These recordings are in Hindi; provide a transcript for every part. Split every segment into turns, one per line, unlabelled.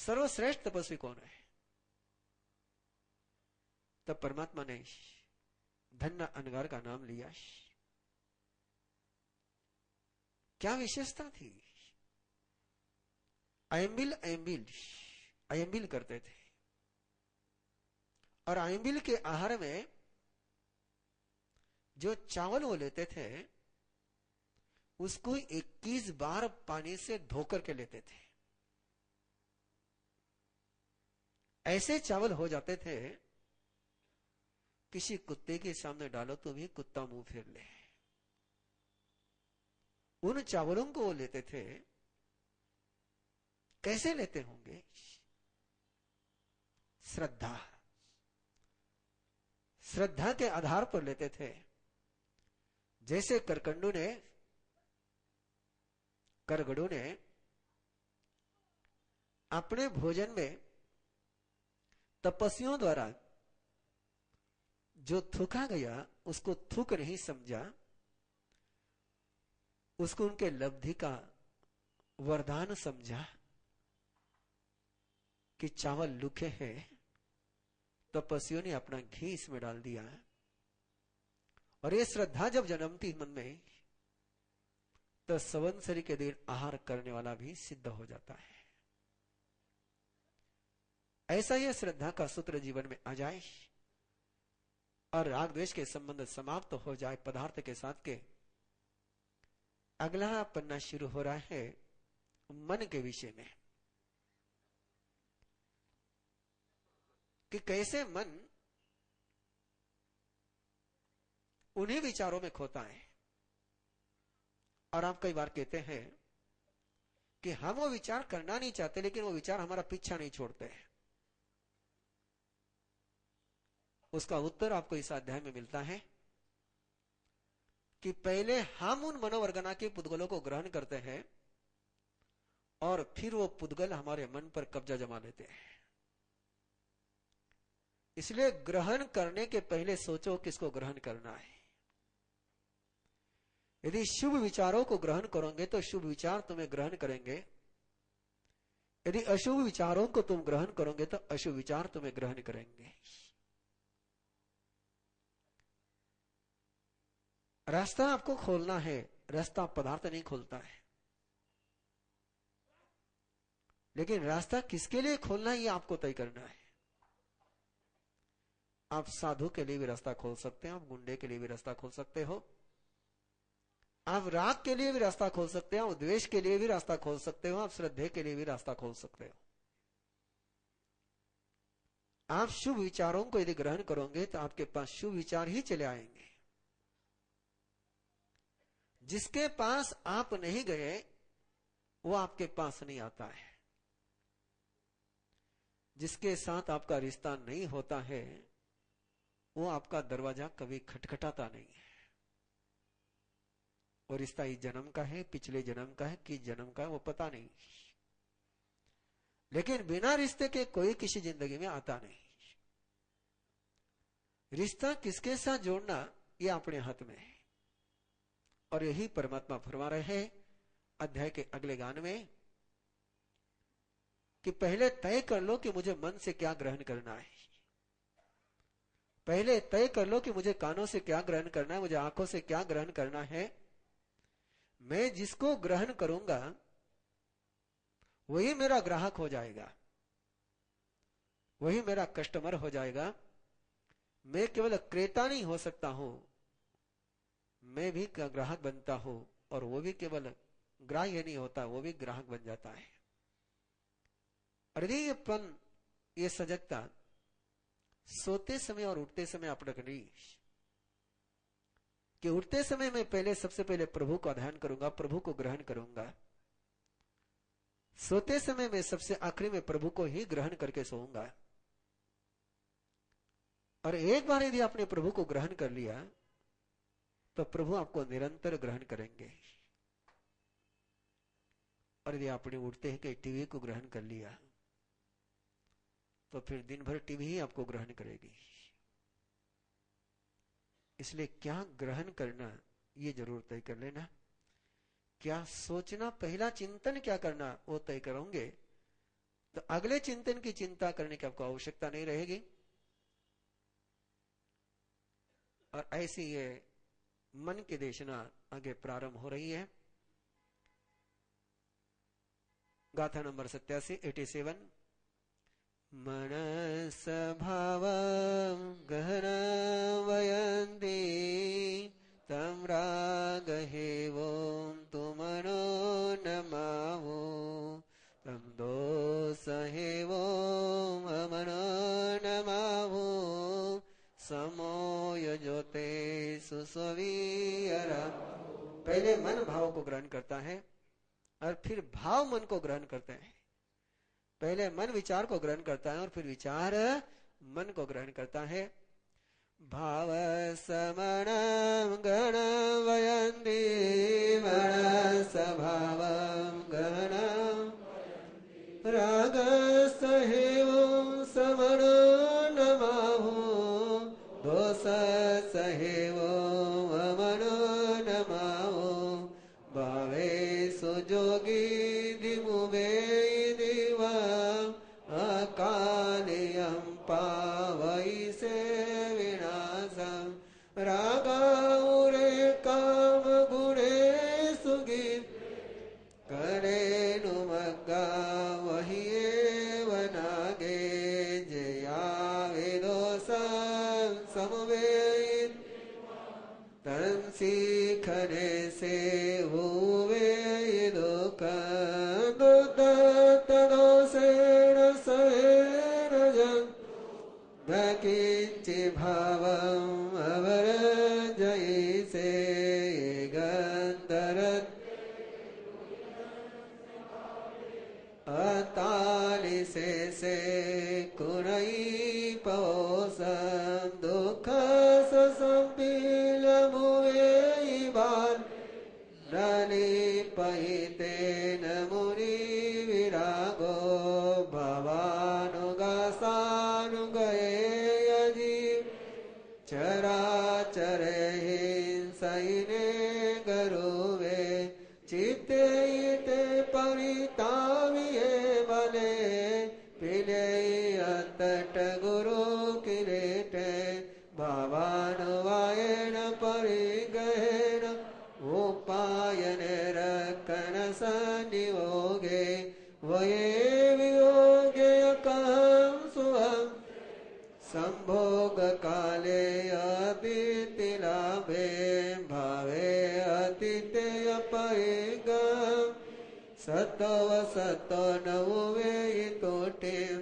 सर्वश्रेष्ठ तपस्वी कौन है? तब परमात्मा ने धन्ना अनगार का नाम लिया। क्या विशेषता थी? अयंबिल अयंबिल अयंबिल करते थे, और अयंबिल के आहार में जो चावल वो लेते थे उसको 21 बार पानी से धोकर के लेते थे। ऐसे चावल हो जाते थे, किसी कुत्ते के सामने डालो तो भी कुत्ता मुंह फेर ले। उन चावलों को वो लेते थे। कैसे लेते होंगे? श्रद्धा, श्रद्धा के आधार पर लेते थे। जैसे करगड़ों ने अपने भोजन में तपस्वियों द्वारा जो थूका गया उसको थूक नहीं समझा, उसको उनके लब्धि का वरदान समझा कि चावल लुखे हैं। तपस्वियों ने अपना घी इसमें डाल दिया, और ये श्रद्धा जब जन्मती मन में, तो संवत्सरी के दिन आहार करने वाला भी सिद्ध हो जाता है। ऐसा यह श्रद्धा का सूत्र जीवन में आ जाए और राग द्वेष के संबंध समाप्त तो हो जाए पदार्थ के साथ के। अगला पन्ना शुरू हो रहा है मन के विषय में, कि कैसे मन उन्हीं विचारों में खोता है। और आप कई बार कहते हैं कि हम वो विचार करना नहीं चाहते, लेकिन वो विचार हमारा पीछा नहीं छोड़ते हैं। उसका उत्तर आपको इस अध्याय में मिलता है कि पहले हम उन मनोवर्गना के पुद्गलों को ग्रहण करते हैं, और फिर वो पुद्गल हमारे मन पर कब्जा जमा लेते हैं। इसलिए ग्रहण करने के पहले सोचो किसको ग्रहण करना है। यदि शुभ विचारों को ग्रहण करोगे तो शुभ विचार तुम्हें ग्रहण करेंगे। यदि अशुभ विचारों को तुम ग्रहण करोगे तो अशुभ विचार तुम्हें ग्रहण करेंगे। रास्ता आपको खोलना है, रास्ता पदार्थ नहीं खोलता है। लेकिन रास्ता किसके लिए खोलना है, ये आपको तय करना है। आप साधु के लिए भी रास्ता खोल सकते हैं, आप गुंडे के लिए भी रास्ता खोल सकते हो, आप राग के लिए भी रास्ता खोल सकते हो, द्वेष के लिए भी रास्ता खोल सकते हो, आप श्रद्धे के लिए भी रास्ता खोल सकते हो। आप शुभ विचारों को यदि ग्रहण करोगे तो आपके पास शुभ विचार ही चले आएंगे। जिसके पास आप नहीं गए वो आपके पास नहीं आता है। जिसके साथ आपका रिश्ता नहीं होता है वो आपका दरवाजा कभी खटखटाता नहीं है। और रिश्ता इस जन्म का है, पिछले जन्म का है, किस जन्म का है वो पता नहीं। लेकिन बिना रिश्ते के कोई किसी जिंदगी में आता नहीं। रिश्ता किसके साथ जोड़ना ये अपने हाथ में है। और यही परमात्मा फरमा रहे हैं अध्याय के अगले गान में कि पहले तय कर लो कि मुझे मन से क्या ग्रहण करना है। पहले तय कर लो कि मुझे कानों से क्या ग्रहण करना है, मुझे आंखों से क्या ग्रहण करना है। मैं जिसको ग्रहण करूंगा वही मेरा ग्राहक हो जाएगा, वही मेरा कस्टमर हो जाएगा। मैं केवल क्रेता नहीं हो सकता हूं, मैं भी ग्राहक बनता हूं। और वो भी केवल ग्राह्य नहीं होता, वो भी ग्राहक बन जाता है। अरे ये सजगता सोते समय और उठते समय आप रखनी कि उठते समय मैं पहले सबसे पहले प्रभु को ध्यान करूंगा, प्रभु को ग्रहण करूंगा। सोते समय मैं सबसे आखिरी में प्रभु को ही ग्रहण करके सोऊंगा। और एक बार यदि आपने प्रभु को ग्रहण कर लिया तो प्रभु आपको निरंतर ग्रहण करेंगे। और यदि आपने उठते ही कि टीवी को ग्रहण कर लिया तो फिर दिन भर टीवी ही आपको ग्रहण करेगी। इसलिए क्या ग्रहण करना ये जरूर तय कर लेना। क्या सोचना, पहला चिंतन क्या करना वो तय करोगे तो अगले चिंतन की चिंता करने की आपको आवश्यकता नहीं रहेगी। और ऐसी ये मन की देशना आगे प्रारंभ हो रही है। गाथा नंबर 87 मनस भाव गहना वयंती तम राग हेवो तुमनो नमावो तम दोष हेवो अमनो नमावो समोय जोते सुस्वीयरा। पहले मन भाव को ग्रहण करता है और फिर भाव मन को ग्रहण करते हैं। पहले मन विचार को ग्रहण करता है और फिर विचार मन को ग्रहण करता है। भाव समण गण वयंती मनस भाव गण राग सहेव समण नमाहु दोष सहेव अमन नमाहु भावे सुजोगी दिमुवे दिवा अकालियं पावई से विनाशम रागाउरे काम गुणे सुगी करे नुमग्गा वही वनागे जया वेदोसं समवेद तन सीखने से हुए दुख तदोसेन सहेन जन किंचि भावम अवर जय से गंधरत अताली से कुरई पोसम दुख संपील मुए बाल ननी पहिते नमुनि विरागो भवानुगासानु गए अजीव चराचर हिंसैने गरुवे चित्ते इते परिताविये बले पिले अतट गुरु किरीटे भवानुवायेन परिगहेन उपायन रकन सनियोगे वये वियोगे अकहं सुहं संभोग काले अतिथि लाभे भावे अतिथि अपरिगम सतव सतो नवुवे तोटिम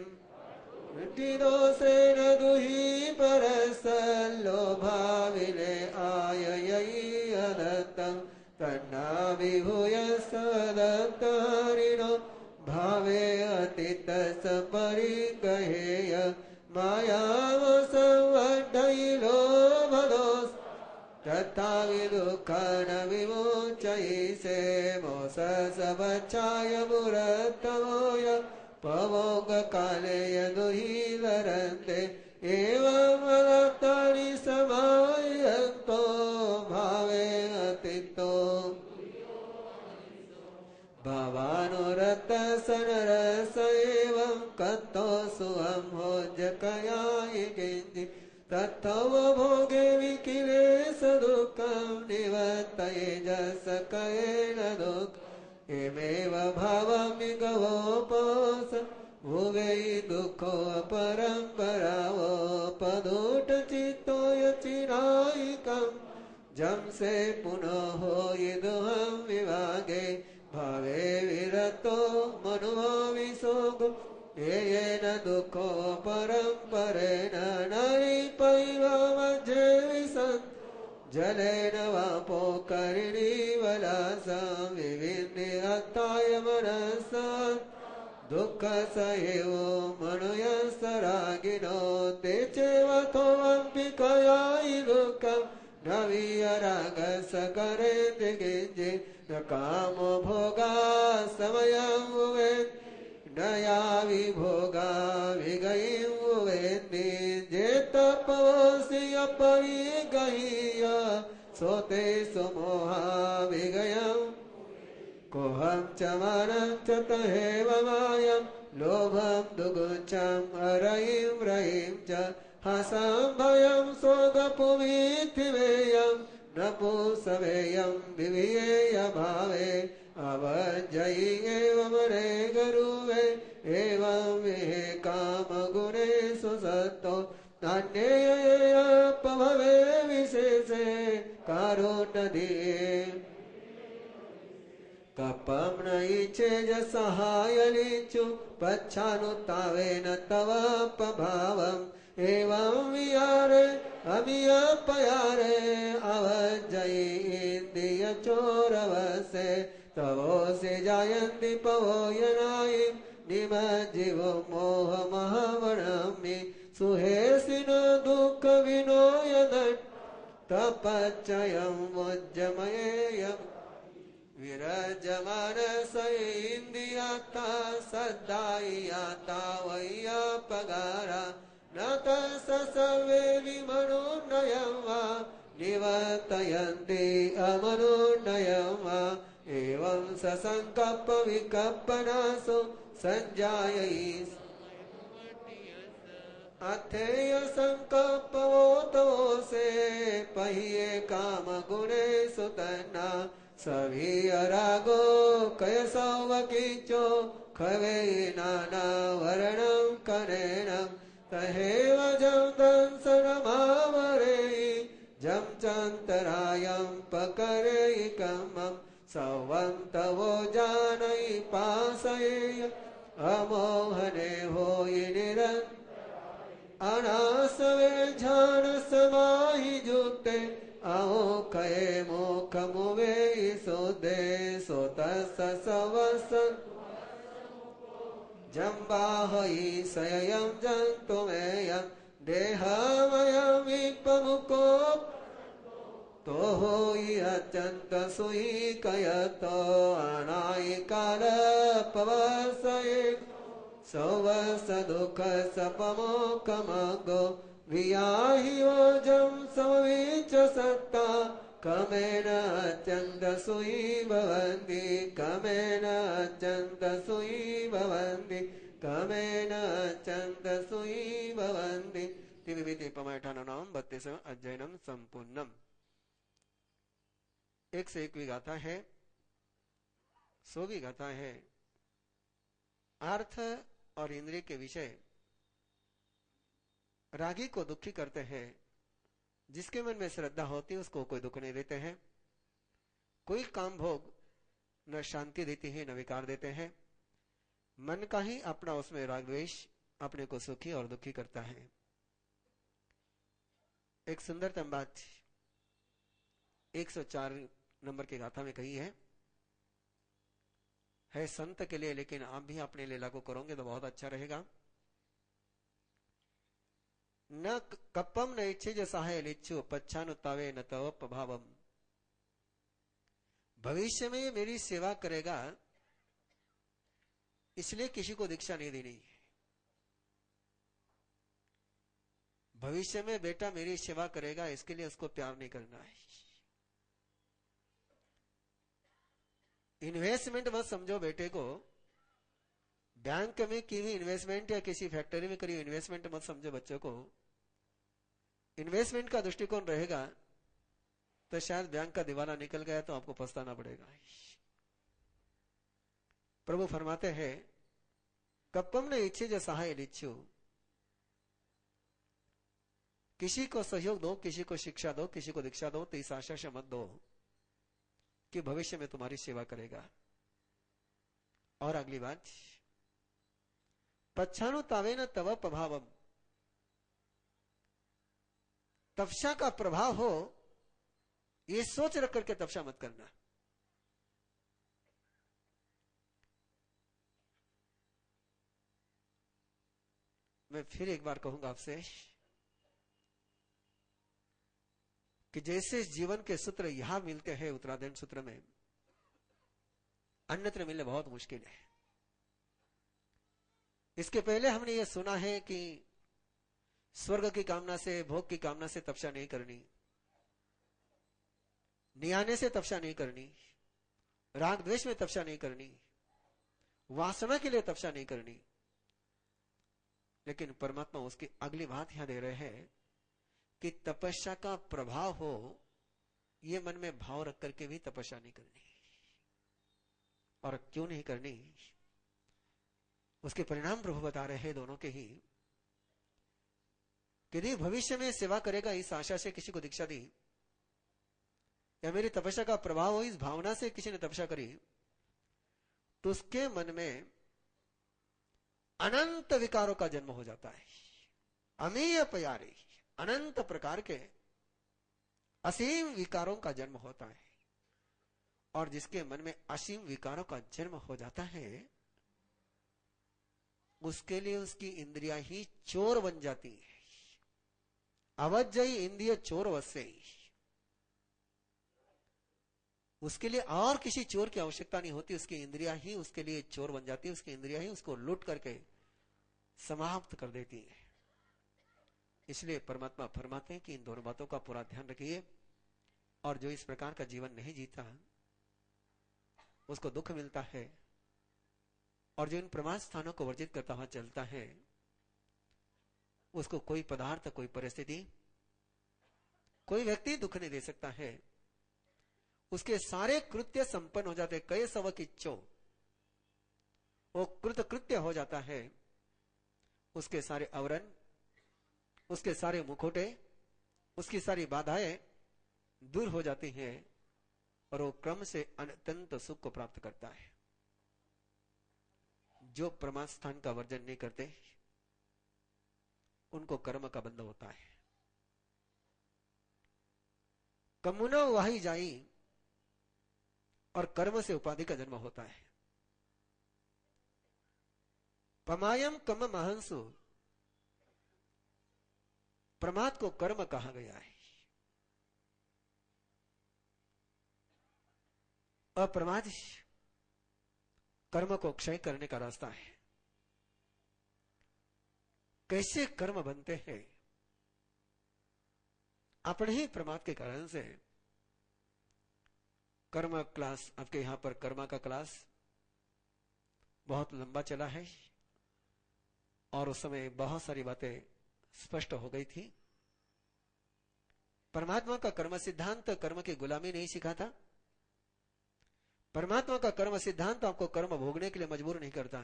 दोषेन दुहि परसल्लो भाविले आययि अदत्तं तन्ना विभूय सदत्तरिणो भावे अतित सपरिगहेय मायाव संवर्धयिलो भदोस तथा विदुःखन विमोचयिषे मोस सबच्छाय मुरतमोय पवोग काले यदुहि लरन्ते एवं अदत्तानि समायन्तो भावे अतितो भवानुरत सनरस एवं कत्तो सुहं भोजकयाय किंचि तत्तव भोगे विकिलेश दुःखं निवर्तये जसकयेन दुःख एमेव भावमि गवोपस भुवै दुःखो परम्परावो पदोट चित्तो यचिरायिकं जम से पुनः हो यदुहं विभागे भावे विरतो मनुभाविसोगो येन दुःखो परम्परेण नरिपैवमध्ये विसन् जलेन वापो करिणीवलासं विविन्दि अत्ताय मनसा दुःख सहेवो मनुयस्तरागिनो ते चेवतो अम्बिकयायि दुःखं न वियरागस करेति किञ्चित् न कामो भोगा समयं वेत् न यावि भोगा विगयिं वेत्ति जेतपवसि अपरिगह्य सोते सुमोहा विगयं कोह लोभं च मानं च तहेव मायं लोभं दुगुच्छं हरयिं रयिं च हसं भयं शोकपुमिथिवेयं न पुंसवेयं विवियेय भावे अवज्जयि एवं रे गुरुवे एवं विहे कामगुणेषु सत्तो नान्येयपभवे विशेषे कारुण्यधिये कपं न इच्छेज सहायलिचु पच्छानुतावेन तव प्रभावम् एवं विहारे अभियपयारे अवज्जयि इन्द्रिय चोरवसे तवोसे जायन्ति पवोयनायि निमज्जीवो मोह महावणमि सुहेसिन दुःख विनोयन तपच्चयं वज्जमयेयम् विरजमानस इन्द्रियाता सद्दायियाता वय्यपगारा न तत्सवे विमनोन्नयं वा निवर्तयन्ति अमनोन्नयं वा एवं ससङ्कप्प विकप्पनासु सञ्जायि अथेय संकल्पवोतोसे पहिये काम गुणे सुतना सभी अरागो कय सौवकीचो खवे नाना वर्णं करेणं तहेव जं दंसनमावरेयि जं चन्तरायं पकरेयि कमं सवं तवो जानयि पासयेय अमोहने होयि निरन्तरम् अनासवे ध्यान समाहि जुक्ते आओकये मोखमुवे सोदे सोतस सवसन जम्बाहयि सयं जन्तुमेयं देहमयं विपमुको तो होयि अत्यंत सुहि कयतो अनायि काल पवसये सौवस दुख सपमोकमगो वियाहि ओजं समवीच सत्ता कमेन अत्यंत सुई भवन्ति कमेन अत्यंत सुई भवन्ति कमेन अत्यंत सुई भवन्ति तिविविति पमैठानां 32 अध्ययनम संपूर्णम। 101वीं गाथा है, 100वीं गाथा है। अर्थ और इंद्रिय के विषय रागी को दुखी करते हैं। जिसके मन में श्रद्धा होती है उसको कोई दुख नहीं देते हैं। कोई काम भोग न शांति देती है न विकार देते हैं। मन का ही अपना उसमें राग द्वेष अपने को सुखी और दुखी करता है। एक सुंदरतम बात 104 नंबर की गाथा में कही है संत के लिए, लेकिन आप भी अपने लिए लागू करोगे तो बहुत अच्छा रहेगा। न कपम न इच्छे जो सहाय लिच्छु पच्छानुतावे न तव प्रभावम। भविष्य में ये मेरी सेवा करेगा इसलिए किसी को दीक्षा नहीं देनी। भविष्य में बेटा मेरी सेवा करेगा इसके लिए उसको प्यार नहीं करना है। इन्वेस्टमेंट मत समझो बेटे को। बैंक में की हुई इन्वेस्टमेंट या किसी फैक्ट्री में करी इन्वेस्टमेंट मत समझो बच्चों को। इन्वेस्टमेंट का दृष्टिकोण रहेगा तो शायद बैंक का दिवाला निकल गया तो आपको पछताना पड़ेगा। प्रभु फरमाते हैं कपम ने इच्छे जो सहाय लिच्छु। किसी को सहयोग दो, किसी को शिक्षा दो, किसी को दीक्षा दो तो इस आशा से मत दो कि भविष्य में तुम्हारी सेवा करेगा। और अगली बात पच्छानुतावेन तव प्रभावम। तपस्या का प्रभाव हो ये सोच रख करके तपस्या मत करना। मैं फिर एक बार कहूंगा आपसे कि जैसे जीवन के सूत्र यहां मिलते हैं उत्तरायण सूत्र में, अन्यत्र मिलने बहुत मुश्किल है। इसके पहले हमने यह सुना है कि स्वर्ग की कामना से, भोग की कामना से तपस्या नहीं करनी, नियाने से तपस्या नहीं करनी, राग द्वेष में तपस्या नहीं करनी, वासना के लिए तपस्या नहीं करनी। लेकिन परमात्मा उसकी अगली बात यहां दे रहे हैं कि तपस्या का प्रभाव हो, ये मन में भाव रख करके भी तपस्या नहीं करनी। और क्यों नहीं करनी, उसके परिणाम प्रभु बता रहे हैं दोनों के ही। यदि भविष्य में सेवा करेगा इस आशा से किसी को दीक्षा दी, या मेरी तपस्या का प्रभाव हो इस भावना से किसी ने तपस्या करी, तो उसके मन में अनंत विकारों का जन्म हो जाता है। अमेय प्यारे, अनंत प्रकार के असीम विकारों का जन्म होता है। और जिसके मन में असीम विकारों का जन्म हो जाता है, उसके लिए उसकी इंद्रियां ही चोर बन जाती है। अवज्जयी इंद्रिय चोर वश्य, उसके लिए और किसी चोर की आवश्यकता नहीं होती, उसकी इंद्रियां ही उसके लिए चोर बन जाती है। उसकी इंद्रियां ही उसको लूट करके समाप्त कर देती है। इसलिए परमात्मा फरमाते हैं कि इन दोनों बातों का पूरा ध्यान रखिए, और जो इस प्रकार का जीवन नहीं जीता उसको दुख मिलता है, और जो इन प्रमाद स्थानों को वर्जित करता हुआ चलता है, उसको कोई पदार्थ, कोई परिस्थिति, कोई व्यक्ति दुख नहीं दे सकता है। उसके सारे कृत्य संपन्न हो जाते, कई सव किच्चो, वो कृत्य हो जाता है। उसके सारे आवरण, उसके सारे मुखोटे, उसकी सारी बाधाएं दूर हो जाती हैं, और वो क्रम से अत्यंत सुख को प्राप्त करता है। जो प्रमाद स्थान का वर्जन नहीं करते, उनको कर्म का बंध होता है। कमुना वाही जाई, और कर्म से उपाधि का जन्म होता है। पमायम कम महंसु, प्रमाद को कर्म कहा गया है। अप्रमाद कर्म को क्षय करने का रास्ता है। कैसे कर्म बनते हैं? अपने ही प्रमाद के कारण से। कर्म क्लास, आपके यहां पर कर्मा का क्लास बहुत लंबा चला है, और उस समय बहुत सारी बातें स्पष्ट हो गई थी। परमात्मा का कर्म सिद्धांत कर्म की गुलामी नहीं सिखाता। परमात्मा का कर्म सिद्धांत आपको कर्म भोगने के लिए मजबूर नहीं करता।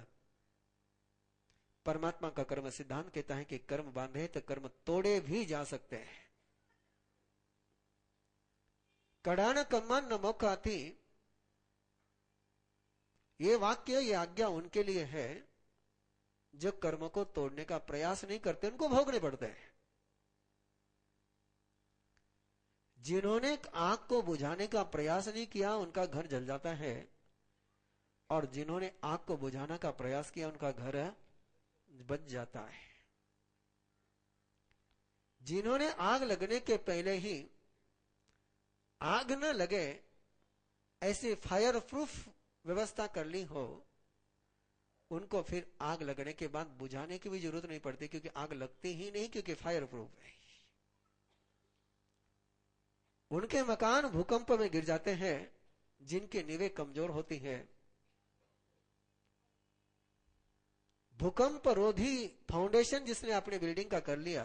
परमात्मा का कर्म सिद्धांत कहता है कि कर्म बांधे तो कर्म तोड़े भी जा सकते हैं। कड़ान कम्मान न मोखाती, ये वाक्य, ये आज्ञा उनके लिए है जो कर्म को तोड़ने का प्रयास नहीं करते, उनको भोगने पड़ते हैं। जिन्होंने आग को बुझाने का प्रयास नहीं किया, उनका घर जल जाता है, और जिन्होंने आग को बुझाने का प्रयास किया, उनका घर बच जाता है। जिन्होंने आग लगने के पहले ही आग न लगे ऐसी फायर प्रूफ व्यवस्था कर ली हो, उनको फिर आग लगने के बाद बुझाने की भी जरूरत नहीं पड़ती, क्योंकि आग लगती ही नहीं, क्योंकि फायर प्रूफ है। उनके मकान भूकंप में गिर जाते हैं जिनकी नींवें कमजोर होती हैं। भूकंप रोधी फाउंडेशन जिसने अपनी बिल्डिंग का कर लिया,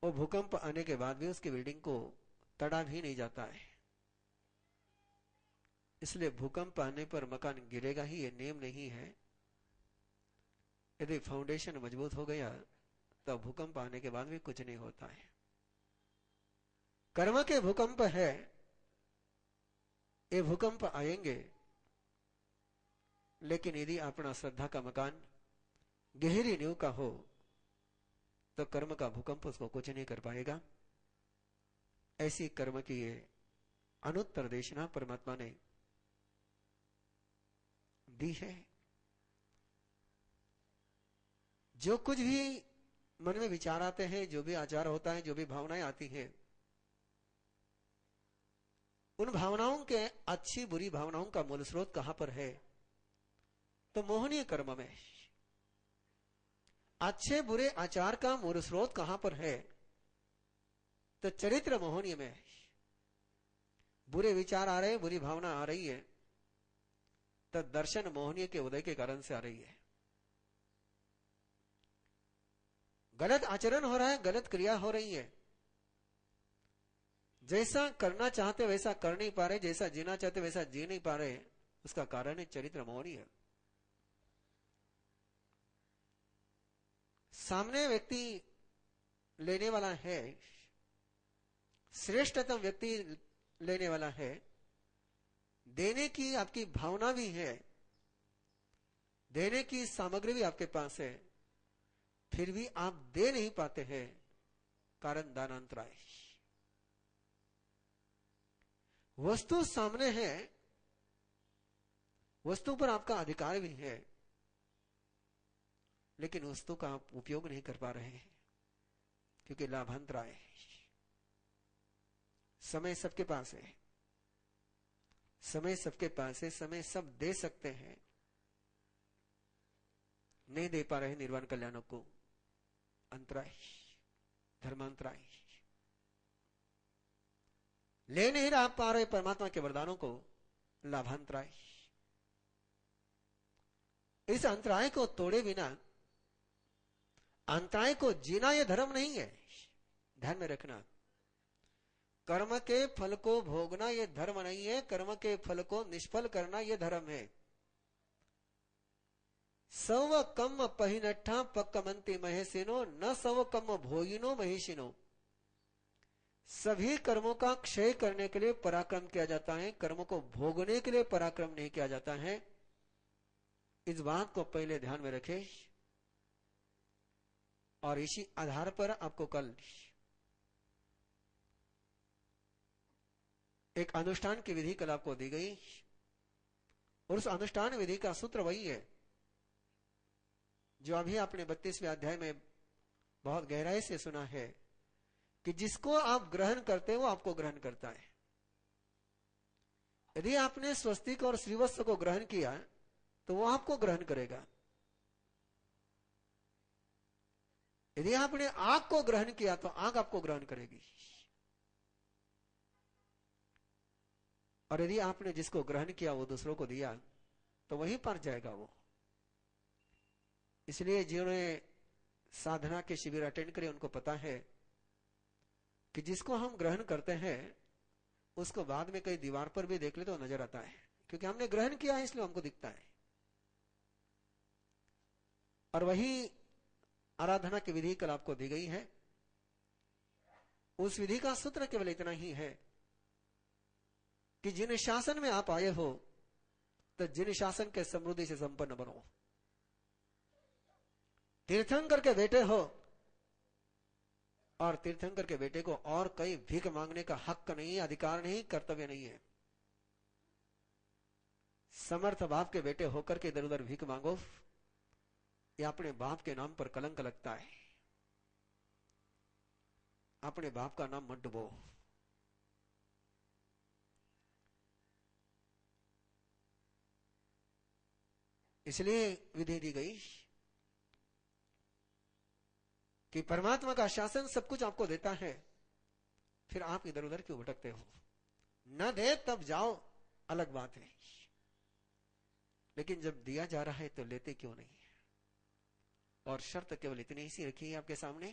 वो भूकंप आने के बाद भी उसकी बिल्डिंग को तड़ा भी नहीं जाता है। इसलिए भूकंप आने पर मकान गिरेगा ही, ये नेम नहीं है। यदि फाउंडेशन मजबूत हो गया तो भूकंप आने के बाद भी कुछ नहीं होता है। कर्म के भूकंप है, ये भूकंप आएंगे, लेकिन यदि अपना श्रद्धा का मकान गहरी नींव का हो तो कर्म का भूकंप उसको कुछ नहीं कर पाएगा। ऐसी कर्म की ये अनुत्तर देशना परमात्मा ने दी है। जो कुछ भी मन में विचार आते हैं, जो भी आचार होता है, जो भी भावनाएं आती हैं, उन भावनाओं के, अच्छी बुरी भावनाओं का मूल स्रोत कहां पर है? तो मोहनीय कर्म में। अच्छे बुरे आचार का मूल स्रोत कहां पर है? तो चरित्र मोहनीय में। बुरे विचार आ रहे हैं, बुरी भावना आ रही है, तो दर्शन मोहनीय के उदय के कारण से आ रही है। गलत आचरण हो रहा है, गलत क्रिया हो रही है, जैसा करना चाहते वैसा कर नहीं पा रहे, जैसा जीना चाहते वैसा जी नहीं पा रहे, उसका कारण है चरित्र मोहनीय। सामने व्यक्ति लेने वाला है, श्रेष्ठतम व्यक्ति लेने वाला है, देने की आपकी भावना भी है, देने की सामग्री भी आपके पास है, फिर भी आप दे नहीं पाते हैं, कारण दानांतराय। वस्तु सामने है, वस्तु पर आपका अधिकार भी है, लेकिन वस्तु का आप उपयोग नहीं कर पा रहे हैं क्योंकि लाभांतराय है। समय सबके पास है, समय सबके पास है, समय सब दे सकते हैं, नहीं दे पा रहे निर्वाण कल्याणों को, अंतराय, धर्मांतराय। ले नहीं रहा पा रहे परमात्मा के वरदानों को, लाभांतराय। इस अंतराय को तोड़े बिना अंतराय को जीना यह धर्म नहीं है, ध्यान में रखना। कर्म के फल को भोगना यह धर्म नहीं है, कर्म के फल को निष्फल करना यह धर्म है। सव कम पहिनठा पक्कमंती महेशिनो न सव कम भोगिनो महिषिनो। सभी कर्मों का क्षय करने के लिए पराक्रम किया जाता है, कर्मों को भोगने के लिए पराक्रम नहीं किया जाता है। इस बात को पहले ध्यान में रखें और इसी आधार पर आपको कल एक अनुष्ठान की विधि कल आपको दी गई और उस अनुष्ठान विधि का सूत्र वही है जो अभी आपने 32वें अध्याय में बहुत गहराई से सुना है कि जिसको आप ग्रहण करते हैं वो आपको ग्रहण करता है। यदि आपने स्वस्तिक और श्रीवत्स को ग्रहण किया तो वो आपको ग्रहण करेगा। यदि आपने आग को ग्रहण किया तो आग आपको ग्रहण करेगी। और यदि आपने जिसको ग्रहण किया वो दूसरों को दिया तो वहीं पर जाएगा वो। इसलिए जिन्होंने साधना के शिविर अटेंड करे उनको पता है कि जिसको हम ग्रहण करते हैं उसको बाद में कई दीवार पर भी देख ले तो नजर आता है, क्योंकि हमने ग्रहण किया है इसलिए हमको दिखता है। और वही आराधना की विधि कल आपको दी गई है। उस विधि का सूत्र केवल इतना ही है कि जिन शासन में आप आए हो तो जिन शासन के समृद्धि से संपन्न बनो। तीर्थंकर के बेटे हो और तीर्थंकर के बेटे को और कई भीख मांगने का हक नहीं, अधिकार नहीं, कर्तव्य नहीं है। समर्थ बाप के बेटे होकर के इधर उधर भीख मांगो, यह अपने बाप के नाम पर कलंक लगता है। अपने बाप का नाम मत डुबो। इसलिए विधि दी गई कि परमात्मा का शासन सब कुछ आपको देता है, फिर आप इधर उधर क्यों भटकते हो? न दे तब जाओ, अलग बात है, लेकिन जब दिया जा रहा है तो लेते क्यों नहीं? और शर्त केवल इतनी ही सी रखी है आपके सामने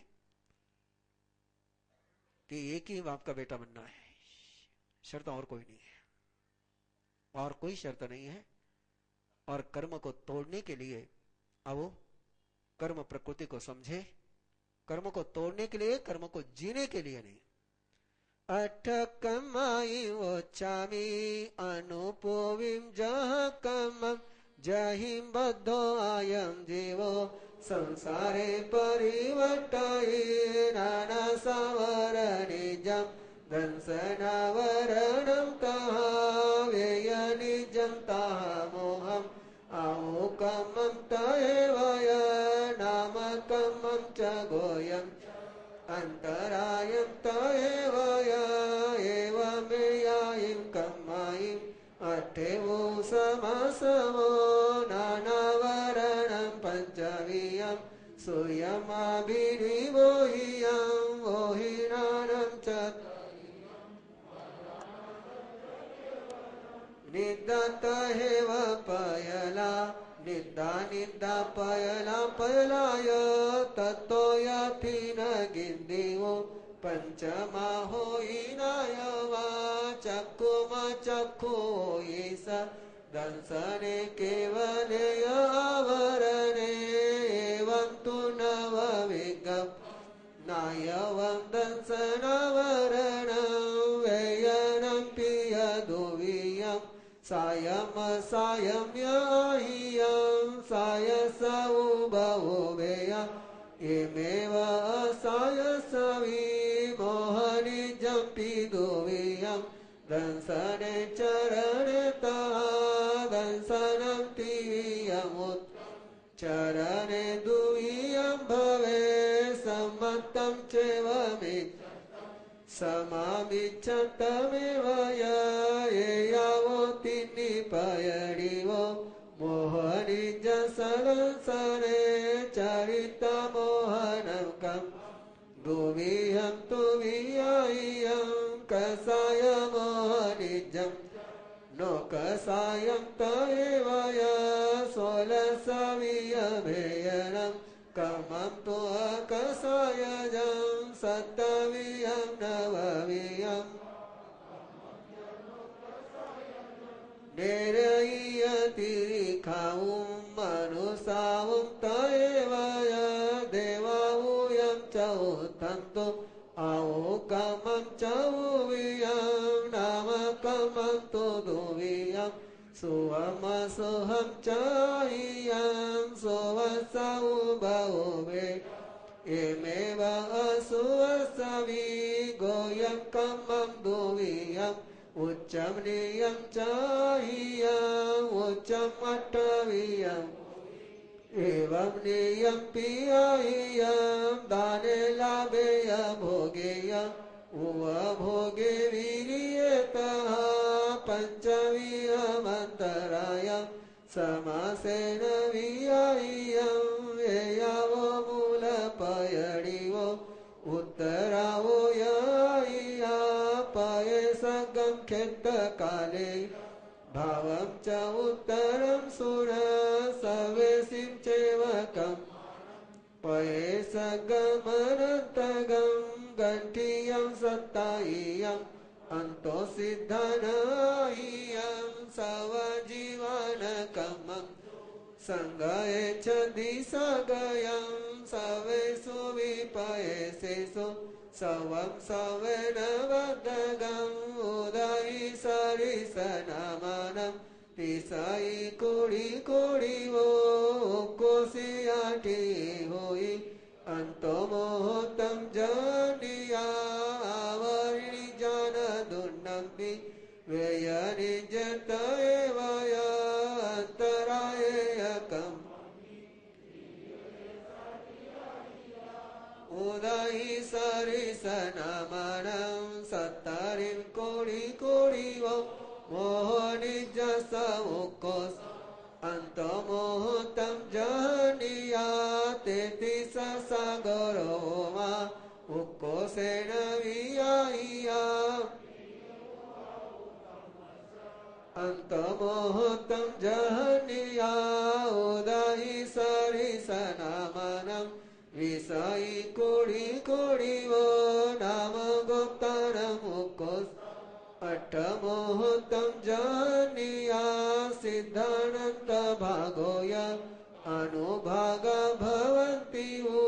कि एक ही बाप का बेटा बनना है, शर्त और कोई नहीं है, और कोई शर्त नहीं है। और कर्म को तोड़ने के लिए अब वो कर्म प्रकृति को समझे, कर्म को तोड़ने के लिए, कर्म को जीने के लिए नहीं। अठ कमाई वो चामी अनुपोविम जह कम जहि बद्धो आयम जीवो संसारे परिवर्तये नाना सावर निजम दंसनावरणम तहा वेय निजम तहा मोहम आमुकमं तयेवय नामकमं च गोयम अंतरायं तयेवय एवमेयायं कमायं अठेवो समासवो नानावरणं पंचवीयं सूयमाभिनिवोहियं वोहिनानं च निदत हेव पयला निदा निदा पयला पयलाय तत्तो याथी न गिंदीवो पंचमा होईनाय वा चक्कुमा चक्खु होईस दंसने केवले आवरणे एवं तु नव विज्ञप नायवं दंसनावरणं वेयनं पिय दुवियं सायम सायं याहियं सायस उभवेयं एमेव सायसवि मोहनिजं पिदुवियं दंसने चरणे ता दंसनं तिवियमुत् चरणे दुवियं भवे सम्मतं चेवमि समामिच्छन्तमेव यावोति निपयडिवो मोहनिज सलसने चरितमोहनं कम् दुविहं तु वियायं कसाय मोहनिजं नो कसायं तयेवय सोलसवियभेयनं कमं तु अकसायजं सत्तवियं नववियं नेरयियतिरिखावुं मनुसावुं तयेवय देवावुयं च उत्तन्तु आओकमं च उवियं नामकमं तु दुवियं सुवमसुहं च इयं सुवसौभवे एमेव असुवसवि गोयं कमं दुवियम् उच्चं नियं च इयं उच्चम् अट्टवियम् एवं नियं पियं दाने लाभेय भोगेय उवभोगे वीर्येतः पञ्चवियमन्तराय समासेन वियायं एयावो मूलपयडिवो उत्तरावो याय्या पये सगं खेत्तकाले भावं च उत्तरं सुर सवेसिं चेवकं पये सगमनन्तगं गण्ठीयं सत्ताय्यं अन्तो सिद्धनाय्यं सवजीवनकमं संगये च दिसगयं सवेषु विपयसेषु सवं सवेनवदगं उदयि सरिसनमनं तिसयि कुडि कुडि वो कोसियाटि होई अंतो मोहतं जनिया आवरणि जन दुन्नम्बि वेयनि जतएवय अंतरायकम् उदयि सरिसनमनं सत्तरिं कोडि कोडि वो मोहनिज समुकोस अंतो मोहतं जनिया तेतिस सागरो मा उक्कोसेन वियाय्या अंतो मोहतं जनिया उदयि सरिसनमनं विषयि कोडि कोडि वो नाम गोप्तारमुकोस अट्टमोहतं जनिया सिद्धानन्द भागोय अनुभाग भवन्ति वो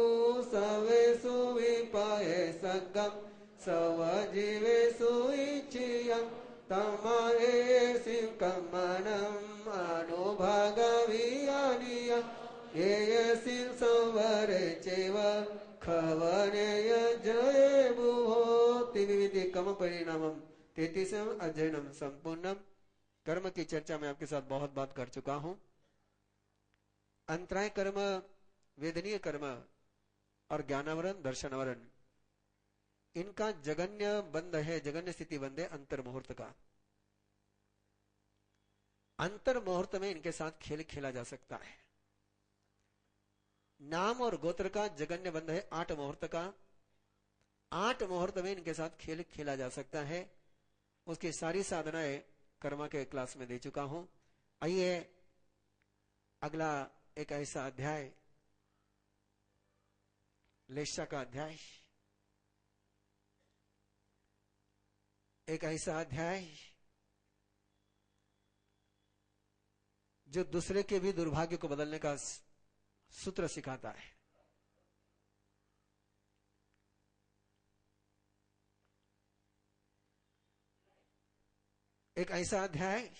सवेषु विपये सगं सवजीवेषु इच्छियं तमहेसिं कमनम् अनुभाग वियानियं येयसिं संवरे चेव खवनेय जय बुहो तिविधि कम परिणामम 33वें अध्ययनम संपूर्णम। कर्म की चर्चा में आपके साथ बहुत बात कर चुका हूं। अंतराय कर्म, वेदनीय कर्म और ज्ञानावरण दर्शनावरण, इनका जगन्य बंध है, जगन्य स्थिति बंध है अंतर मुहूर्त का। अंतर मुहूर्त में इनके साथ खेल खेला जा सकता है। नाम और गोत्र का जगन्य बंध है 8 मुहूर्त का। 8 मुहूर्त में इनके साथ खेल खेला जा सकता है। उसकी सारी साधनाएं कर्मा के क्लास में दे चुका हूं। आइए अगला एक ऐसा अध्याय, लेशा का अध्याय, एक ऐसा अध्याय जो दूसरे के भी दुर्भाग्य को बदलने का सूत्र सिखाता है। एक ऐसा अध्याय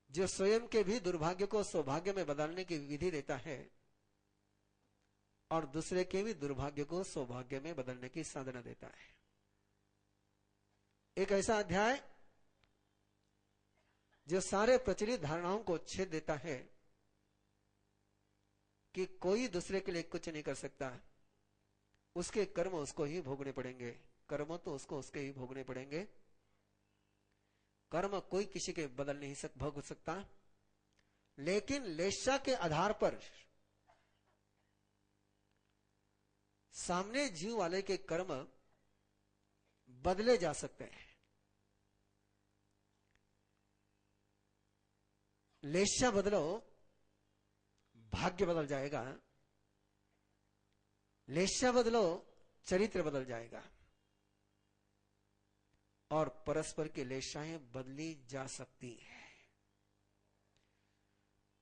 जो स्वयं के भी दुर्भाग्य को सौभाग्य में बदलने की विधि देता है और दूसरे के भी दुर्भाग्य को सौभाग्य में बदलने की साधना देता है। एक ऐसा अध्याय जो सारे प्रचलित धारणाओं को छेद देता है कि कोई दूसरे के लिए कुछ नहीं कर सकता, उसके कर्म उसको ही भोगने पड़ेंगे, कर्म तो उसको उसके ही भोगने पड़ेंगे, कर्म कोई किसी के बदल नहीं भोग सकता। लेकिन लेशा के आधार पर सामने जीव वाले के कर्म बदले जा सकते हैं। लेशा बदलो, भाग्य बदल जाएगा। लेशा बदलो, चरित्र बदल जाएगा। और परस्पर की लेशाएं बदली जा सकती है।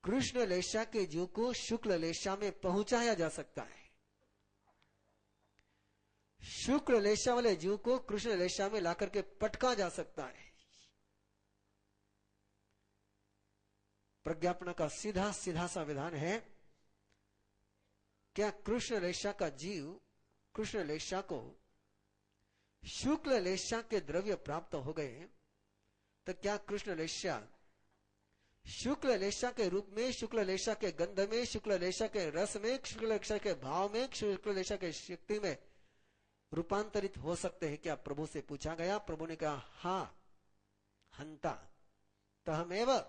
कृष्ण लेशा के जीव को शुक्ल लेशा में पहुंचाया जा सकता है। शुक्ल लेशा वाले जीव को कृष्ण लेशा में लाकर के पटका जा सकता है। प्रज्ञापना का सीधा सीधा सा विधान है, क्या कृष्ण लेशा का जीव कृष्ण लेशा को शुक्ल लेशा के द्रव्य प्राप्त हो गए तो क्या कृष्ण लेशा शुक्ल लेशा के रूप में, शुक्ल लेशा के गंध में, शुक्ल लेशा के रस में, शुक्ल लेशा के भाव में, शुक्ल लेशा के शक्ति में रूपांतरित हो सकते हैं क्या? प्रभु से पूछा गया। प्रभु ने कहा हाँ, हंता तहमेव